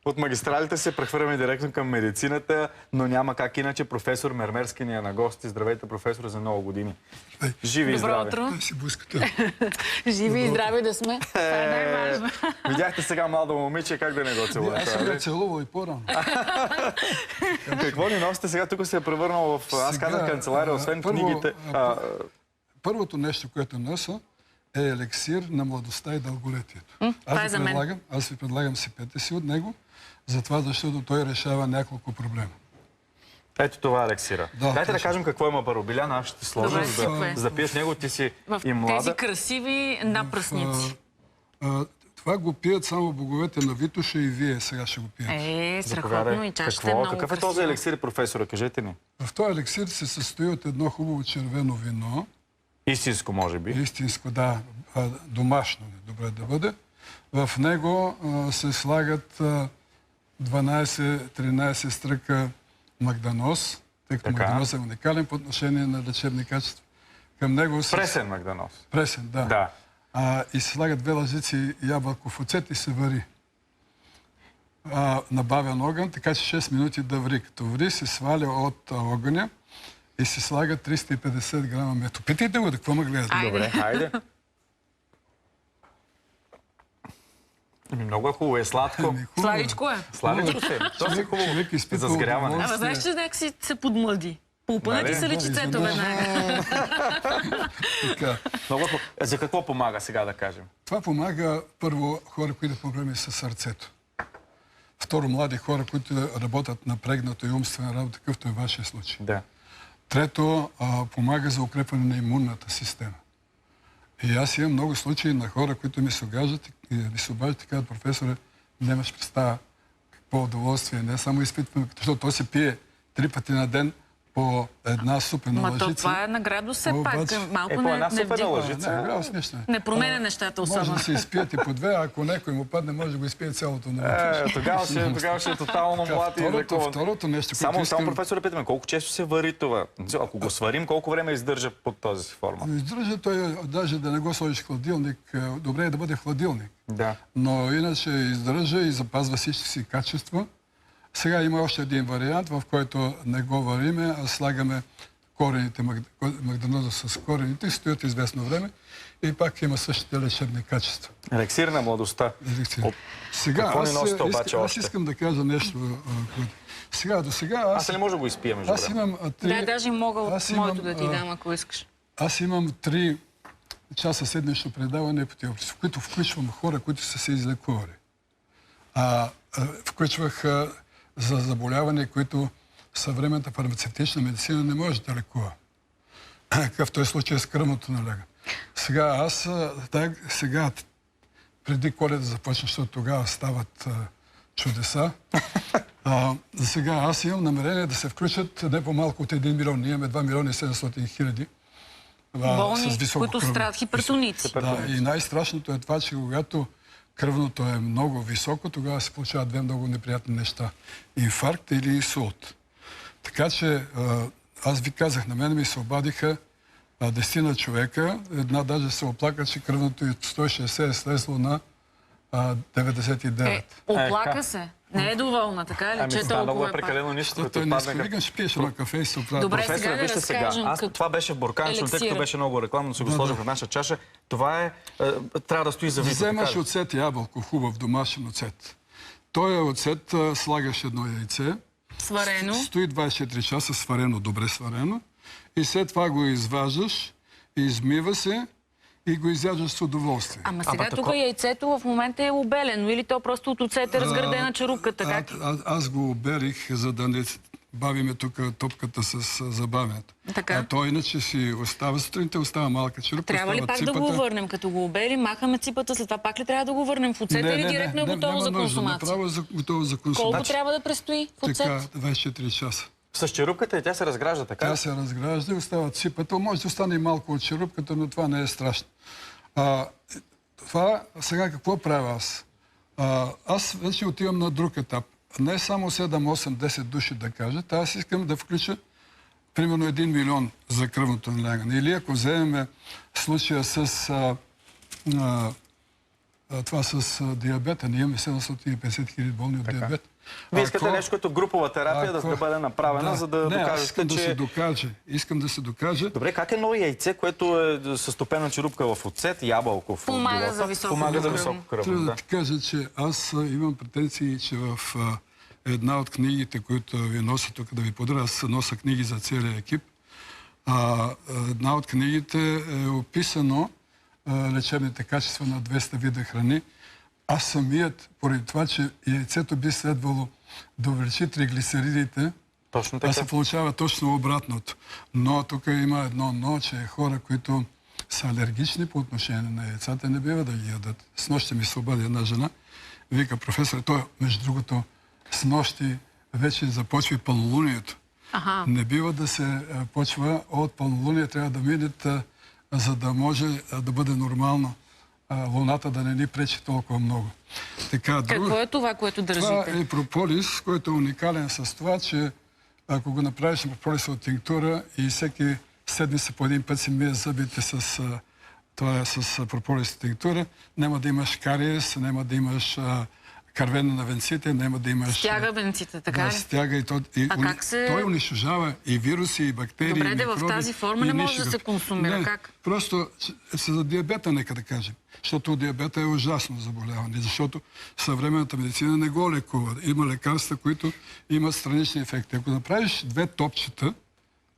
От магистралите се прехвърляме директно към медицината, но няма как иначе. Професор Мермерски ни е на гости. Здравейте, професор, за много години. Живи и здрави. Добро утро. Живи и здрави да сме. Това е най-важно. Видяхте сега младо момиче, как да не го целувате? Аз съм го целувал и по-рано. Какво ни носите сега? Тук се е превърнал в... Аз казах канцелария, освен книгите. Първото нещо, което нося, е елексир на младостта и дълголетието. Аз ви предлагам си пете си от него, затова защото той решава няколко проблема. Ето това е елексира. Дайте да кажем какво има първо. Биляна, аз ще ти сложа, за да пиеш него, ти си и млада. В тези красиви напръсници. Това го пият само боговете на Витоша и вие сега ще го пиете. Страхотно и чашата е много красива. Какъв е този елексир, професора? Кажете ни. В този елексир се състои от едно хубаво червено вино. Истинско, може би. Истинско, да. Домашно е добре да бъде. В него се слагат 12-13 стръка магданоз, тъй като магданоз е уникален по отношение на лечебни качества. Към него пресен магданоз. Пресен, да. И се слагат 2 лъжици ябълков оцет и се вари. На бавен огън, така че 6 минути да ври. Като ври, се сваля от огъня и се слага 350 грама мето. Питайте го, да какво ме гледате? Добре, хайде. Много е хубаво, е сладко. Сладичко е. Сладичко се. Това е хубаво за сгряване. Знаеш, че някак си се подмлади. Попънати се личицето веднага. За какво помага сега, да кажем? Това помага, първо, хора, които имат проблеми с сърцето. Второ, млади хора, които работят напрегнато и умствена работа, какъвто е вашия случай. Да. Трето, помага за укрепване на имунната система. И аз имам много случаи на хора, които ми се огаждат и ми се обаждат и казват: професоре, нямаш представа какво удоволствие. Не само изпитваме, защото той се пие 3 пъти на ден по една супена лъжица. Това е на градус все пак. Малко по една супена лъжица? Не променя нещата особено. Може да се изпият и по 2, ако някой му падне, може да го изпие цялото на Тогава ще е тотално млад и лекуван. Второто нещо, само професора питаме, колко често се вари това? Ако го сварим, колко време издържа под този си форма? Издържа той, даже да не го сложиш в хладилник, добре е да бъде в хладилник. Да. Но иначе издържа и запазва всички си качества. Сега има още един вариант, в който не го вариме, а слагаме корените, магданоза с корените, и стоят известно време и пак има същите лечебни качества. Елексир на младостта. Сега, аз искам да кажа нещо. До сега... Аз не може да го изпия, между време. Да, даже мога от моето да ти дам, ако искаш. Аз имам 3 часа седмично предаване, в които включвам хора, които са се излекували. Включвах за заболявания, които съвременната фармацевтична медицина не може да лекува. Какъвто е случай с кръвното налягане. Сега, преди Коледа започна, защото тогава стават чудеса. Сега аз имам намерение да се включат не по-малко от 1 милион. Ние имаме 2 милиона и 700 хиляди. Болни, които страдат хипертоници. И най-страшното е това, че когато кръвното е много високо, тогава се получават 2 много неприятни неща. Инфаркт или инсулт. Така че аз ви казах, на мен ми се обадиха 10 човека. Една даже се оплака, че кръвното от 160 е слезло на 99. Оплака се. Не е доволна, така ли? Че много е прекалено нищо. Викам, ще пиеш едно кафе и се оплака. Добре, сега да разкажем. Това беше бурканчо, тъй като беше много рекламно, се го сложих в наша чаша. Това е... Трябва да стои за вид. Вземаш оцет ябълко, хубав домашен оцет. Той оцет слагаш едно яйце. Сварено. Стои 24 часа сварено, добре сварено. И след това го изваждаш, измива се и го изяждаш с удоволствие. Ама сега тук яйцето в момента е обелено или то просто от оцет е разградена черупката? Аз го оберих, за да не бавиме тук топката с забавянето. То иначе си остава сутринта, остава малка черупка. Трябва ли пак да го върнем? Като го оберим, махаме ципата, след това пак ли трябва да го върнем в оцета или директно е готово за консумация? Направо готово за консумация. Колко трябва да престои в оцет? Така, 24 часа. С черупката и тя се разгражда, така? Тя се разгражда и остава ципата. Може да остане и малко от черупката, но това не е страшно. Това сега какво правя аз? Аз вече отивам на друг етап. Не само 7, 8, 10 души да кажат, аз искам да включа примерно 1 милион за кръвното налягане. Или ако вземем случая с това с диабета. Ние имаме 750 хиляди болни от диабет. Вие искате нещо като групова терапия да бъде направена, за да докажете, че... Искам да се докаже. Добре, как едно яйце, което е със стопена черупка в оцет, ябълко в помага за високо кръвно? Трябва да ти кажа, че аз имам претенции, че в една от книгите, които ви нося тук да ви подаря, аз нося книги за целия екип, една от книгите е описано лечебните качества на 200 вида храни. Аз самият, поради това, че яйцето би следвало да увеличи триглицеридите, Точно така. се получава точно обратното. Но тук има едно но, че хора, които са алергични по отношение на яйцата, не бива да ги ядат. С нощи ми се обади една жена, вика, професор, той, между другото, с нощи вече започва и пълнолунието. Не бива да се почва от пълнолуние, трябва да минат, за да може да бъде нормално луната да не ни пречи толкова много. Така, какво е това, което държите? Това е прополис, който е уникален с това, че ако го направиш на прополисова тинктура и всеки седмица по един път си мие зъбите с прополисова тинктура, няма да имаш кариес, няма да имаш кървене на венците, няма да имаш... Стяга венците, така ли? Стяга и той унищожава и вируси, и бактерии, добре, и микроби. В тази форма не може да се консумира. Не, как? просто за диабета, нека да кажем. Защото диабета е ужасно заболяване. Защото съвременната медицина не го лекува. Има лекарства, които имат странични ефекти. Ако направиш 2 топчета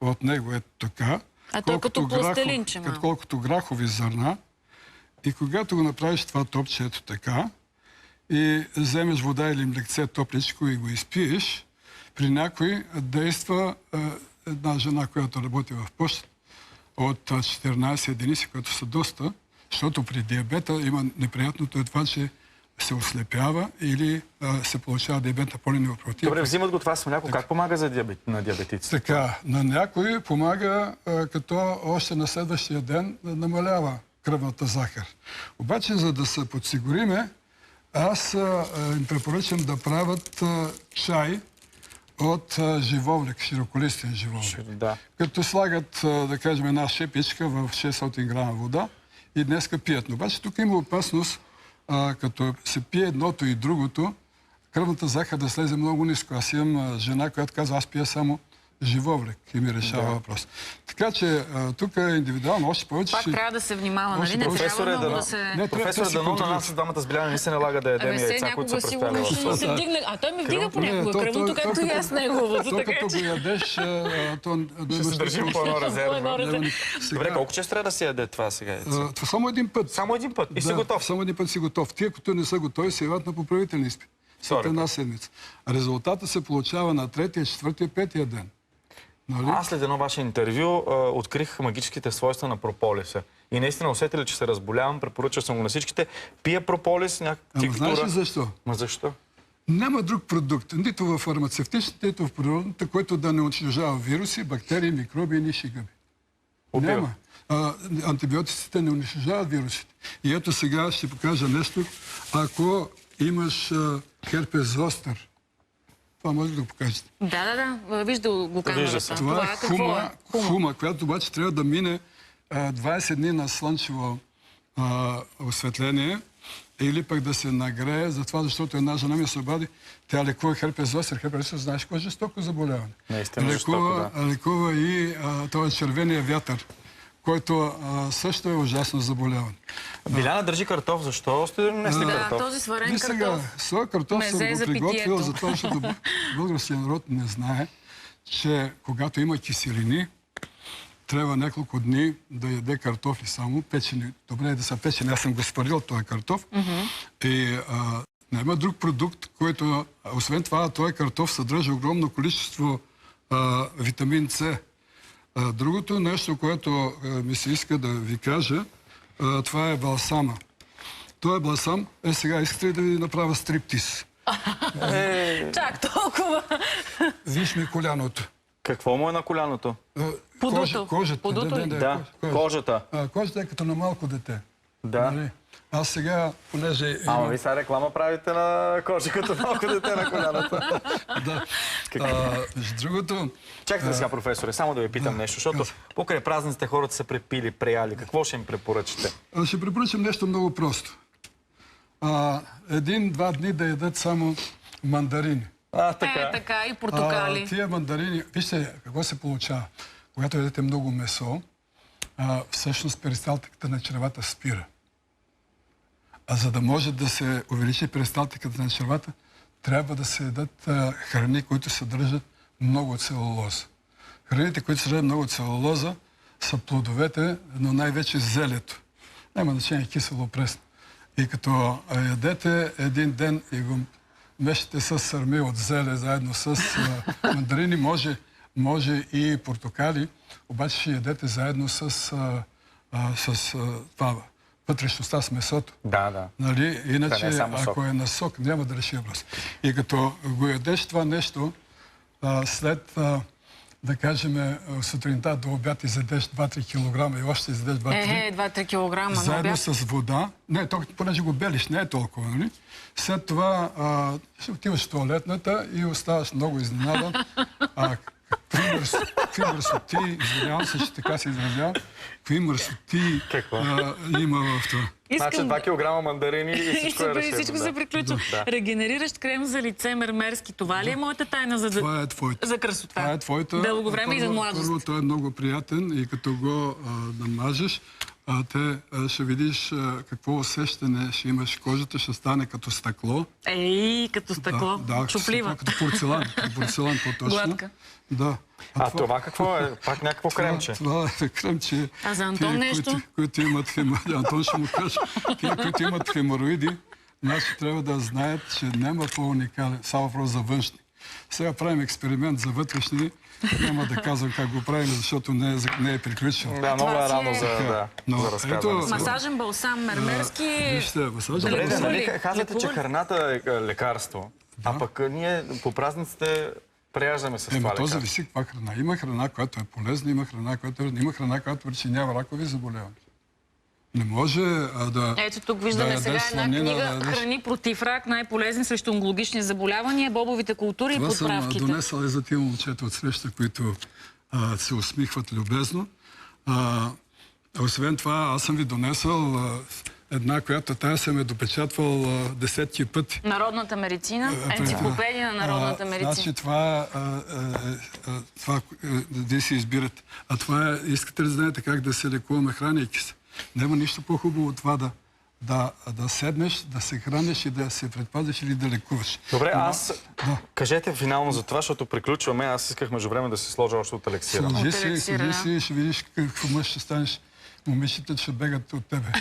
от него е така, той като пластелинче, колкото грахови зърна, и когато го направиш това топче ето така, и вземеш вода или млекце топличко и го изпиеш, при някой действа една жена, която работи в почта от 14 единици, които са доста, защото при диабета има неприятното е това, че се ослепява или се получава диабета полинеопатия. Добре, взимат го това с мляко. Как помага на диабетиците? Така, на някой помага, като още на следващия ден намалява кръвната захар. Обаче, за да се подсигуриме, аз им препоръчам да правят чай от живовник, широколистен живовник. Да. Като слагат, да кажем, една шепичка в 600 грама вода и днеска пият. Но обаче тук има опасност, като се пие едното и другото, кръвната захар да слезе много ниско. Аз имам жена, която казва, аз пия само живовник и ми решава въпрос. Така че тук е индивидуално, още повече... Пак трябва да се внимава, нали? Не трябва много да се... Професор Дано, на нас с двамата с Биляна не се налага да ядем яйца, които са представили. А той ми вдига понякога кръвното, както и аз неговото. То като го ядеш, ще се държим по едно резервно. Добре, колко често трябва да се яде това сега яйца? Това само един път. Само един път и си готов? Само един път си готов. Тия, които не са готови, се яват на поправителни изпит. След една седмица. Резултатът се получава на 3-я, 4-я, 5-я ден. Аз след едно ваше интервю открих магическите свойства на прополиса. И наистина усетили, че се разболявам, препоръчал съм го на всичките. Пия прополис, някаква знаеш ли защо? Защо? Няма друг продукт, нито в фармацевтичната, нито в природната, който да не унищожава вируси, бактерии, микроби и ниши гъби. Няма. Антибиотиците не унищожават вирусите. И ето сега ще покажа нещо. Ако имаш херпес зостер, това може да го покажете. Да. Вижда го камерата. Това е хума, която обаче трябва да мине 20 дни на слънчево осветление или пък да се нагрее, затова, защото една жена ми се обади, тя лекува херпес зостер. Херпес зостер, знаеш какво е жестоко заболяване? Лекува и този червения вятър, който също е ужасно заболяване. Биляна държи картоф. Защо сте донесли картоф? Този сварен картоф. Своя картоф съм го приготвил, затова, защото българския народ не знае, че когато има киселини, трябва няколко дни да яде картофи само, печени. Добре е да са печени. Аз съм го сварил този картоф. И няма друг продукт, който, освен това, този картоф съдържа огромно количество витамин С. Другото нещо, което ми се иска да ви кажа, това е балсама. Той е балсам. сега искате ли да ви направя стриптиз? Чак толкова. Виж ми коляното. Какво му е на коляното? Кожата. Кожата. Кожата е като на малко дете. Да. Аз сега, понеже... Ама ви сега реклама правите на кожа като малко дете на коляното. Да. Между другото... Чакайте сега, професоре, само да ви питам нещо, защото покрай празниците хората са препили, преяли. Какво ще им препоръчате? Аз ще препоръчам нещо много просто. един-два дни да ядат само мандарини. Така и портокали. Тия мандарини, вижте какво се получава. Когато ядете много месо, всъщност перисталтиката на червата спира. А за да може да се увеличи перисталтиката на червата, трябва да се ядат храни, които съдържат много целулоза. Храните, които съдържат много целулоза, са плодовете, но най-вече зелето. Няма значение кисело пресно. И като ядете един ден и го мешате с сърми от зеле, заедно с мандарини, може и портокали, обаче ще ядете заедно с това вътрешността с месото. Да. Нали? Иначе, ако сок. е на сок, няма да реши въпрос. И като го ядеш това нещо, след, да кажем, сутринта до обяд изядеш 2-3 кг и още изядеш 2-3. 2-3 кг. Заедно с вода. Не, понеже го белиш, не е толкова, нали? След това ще отиваш в тоалетната и оставаш много изненадан. Какви мърсоти, извинявам се, че така се изразявам, какви мърсоти има в това. Значи 2 кг мандарини и всичко е решено. Всичко се приключва. Регенериращ крем за лице мермерски. Това ли е моята тайна за красота? Това е твоята. Дълго време и за младост. Първо, той е много приятен и като го намажеш, ще видиш какво усещане ще имаш. Кожата ще стане като стъкло. Като стъкло. Чуплива. Като порцелан. Порцелан по-точно. Гладка. Да. Това какво е? Пак някакво кремче. Това е кремче. А за Антон нещо? Които имат Антон ще му каже. Тия, които имат хемороиди, значи трябва да знаят, че няма по-уникален. Само въпрос за външни. Сега правим експеримент за вътрешни. Няма да казвам как го правим, защото не е приключил. Да, много е рано за разказване. Масажен балсам мермерски. Вижте, масажен балсам. Добре, казвате, че храната е лекарство, а пък ние по празниците преяждаме с това лекарство. То зависи каква храна. Има храна, която е полезна, има храна, която причинява ракови заболявания. Не може да... Ето тук виждаме сега една книга "Храни против рак, най-полезни срещу онкологични заболявания, бобовите култури и подправките". Това съм донесъл и за тия момчета от среща, които се усмихват любезно. Освен това, аз съм ви донесъл една, която тая съм е допечатвал десетки пъти. Народната медицина, енциклопедия на народната медицина. Значи това вие си избирате. А това е, искате ли да знаете как да се лекуваме, храняйки се? Няма нищо по-хубаво от това да седнеш, да се храниш и да се предпазиш или да лекуваш. Добре, кажете финално за това, защото приключваме. Аз исках между време да си сложа още от елексира. Сложи си, ще видиш какво мъж ще станеш. Момичета ще бегат от тебе.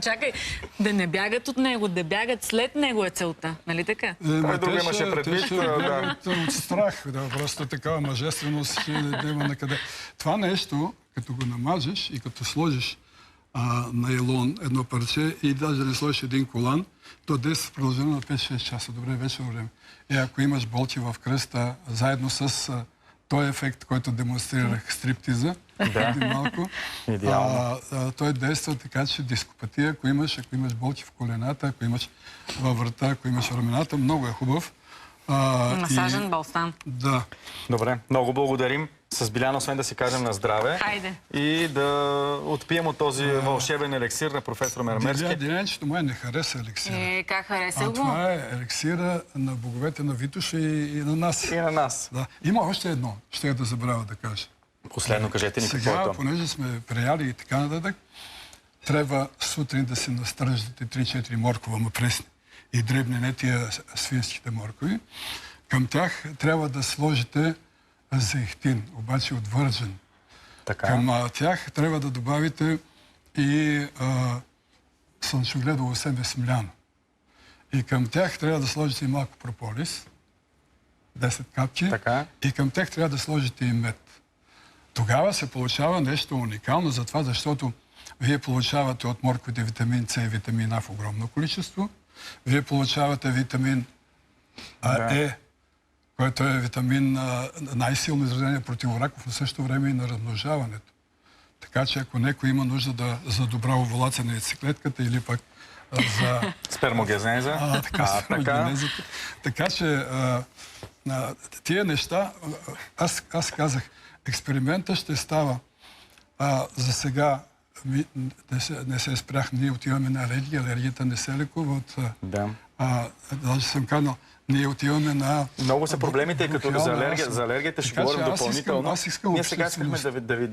Чакай, да не бягат от него, да бягат след него е целта. Нали така? Той друг имаше предвид. От страх, просто такава мъжественост ще няма накъде. Това нещо, като го намажеш и като сложиш найлон, едно парче и даже не сложиш един колан, то действа в продължение на 5-6 часа. Добре, вече време. И ако имаш болки в кръста, заедно с този ефект, който демонстрирах стриптиза, малко, той действа така, че дископатия, ако имаш болки в колената, ако имаш във врата, ако имаш рамената, много е хубав. Масажен балсам. Да. Добре, много благодарим. С Биляна, освен да си кажем на здраве. Хайде. И да отпием от този вълшебен елексир на професор Мермерски. Дилянчето май не хареса елексира. Как хареса го? Това е елексира на боговете на Витоша и на нас. И на нас. Да. Има още едно, ще я да забравя да кажа. Последно кажете ни какво е Сега, то. понеже сме преяли и така нататък, трябва сутрин да се настръждате 3-4 моркова пресни и дребни, не тия свинските моркови. Към тях трябва да сложите зехтин, обаче отвържен. Към тях трябва да добавите и слънчогледово семе смляно. И към тях трябва да сложите и малко прополис, 10 капки, и към тях трябва да сложите и мед. Тогава се получава нещо уникално, защото вие получавате от морковите витамин С и витамин А в огромно количество. Вие получавате витамин Е, който е витамин най-силно изразение противораков, но същото време и на размножаването. Така че ако някой има нужда за добра овулация на яйцеклетката или пък за... Спермогенеза. Спермогенезата. Така че тия неща, аз казах, експеримента ще става за сега не се спрях, ние отиваме на алергия, алергията не се лекува от... Да. Даже съм казал, ние отиваме на... Много са проблемите, като за алергията ще говорим допълнително. Ние сега искахме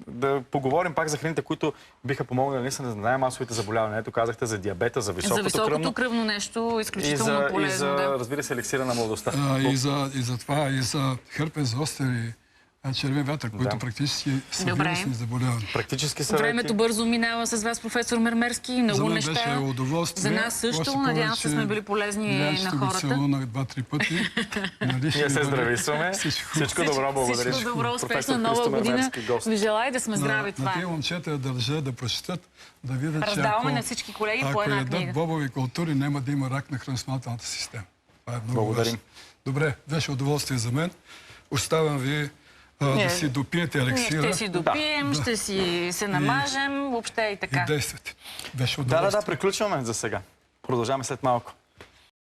да поговорим пак за храните, които биха помогнали наистина за най-масовите заболявания. Ето казахте за диабета, за високото кръвно нещо, изключително полезно. И за, разбира се, еликсира на младостта. И за това, и за херпес зостер и червен вятър, които практически са вирусни заболявания. Практически са. Времето бързо минава с вас, професор Мермерски. Много неща. За мен беше удоволствие. За нас също. Надявам се, сме били полезни на хората. Ще го целунах 2-3 пъти. Ние се здрависваме. Всичко добро, благодаря. Всичко добро, успешна нова година. Ви желая да сме здрави. Това на тези момчета държа да прочитат, да видят, че раздаваме на всички колеги по една книга. Ако ядат бобови култури, няма да има рак на храносмилателната система. Това е много важно. Добре, беше удоволствие за мен. Оставям ви да си допиете елексира. Ние ще си допием, ще си се намажем, въобще и така. И действате. Беше удоволствие. Да, приключваме за сега. Продължаваме след малко.